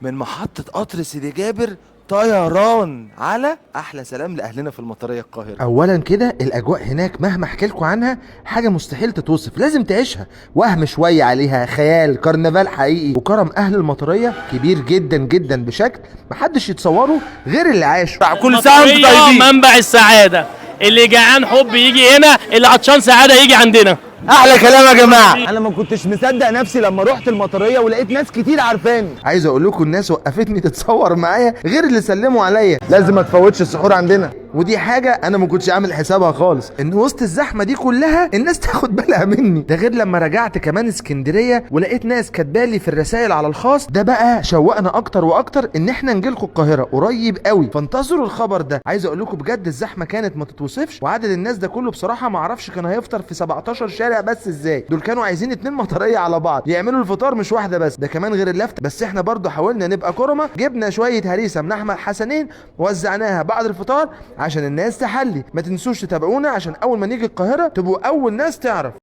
من محطة قطر سيدي جابر طيران على احلى سلام لاهلنا في المطريه القاهره. اولا كده الاجواء هناك مهما احكي لكم عنها حاجه مستحيل تتوصف، لازم تعيشها. وهم شويه عليها، خيال، كرنفال حقيقي. وكرم اهل المطريه كبير جدا جدا بشكل محدش يتصوره غير اللي عاشه. كل سنه وانتم طيبين. منبع السعاده، اللي جعان حب يجي هنا، اللي عطشان سعاده يجي عندنا. احلى كلام يا جماعه. انا ما كنتش مصدق نفسي لما رحت المطريه ولقيت ناس كتير عارفاني. عايز اقول لكم الناس وقفتني تتصور معايا غير اللي سلموا عليا. لازم ما تفوتش السحور عندنا. ودي حاجه انا ما كنتش عامل حسابها خالص، ان وسط الزحمه دي كلها الناس تاخد بالها مني. ده غير لما رجعت كمان اسكندريه ولقيت ناس كاتبالي في الرسائل على الخاص. ده بقى شوقنا اكتر واكتر ان احنا نجيلكم القاهره قريب قوي، فانتظروا الخبر ده. عايز اقول لكم بجد الزحمه كانت ما تتوصفش، وعدد الناس ده كله بصراحه ما اعرفش كان هيفطر في 17 شارع بس ازاي. دول كانوا عايزين 2 مطريه على بعض يعملوا الفطار مش واحده بس، ده كمان غير اللفت. بس احنا برضو حاولنا نبقى كرمه، جبنا شويه هريسه من احمد حسنين وزعناها بعد الفطار عشان الناس تحلي. ما تنسوش تتابعونا عشان اول ما نيجي القاهره تبقوا اول ناس تعرف.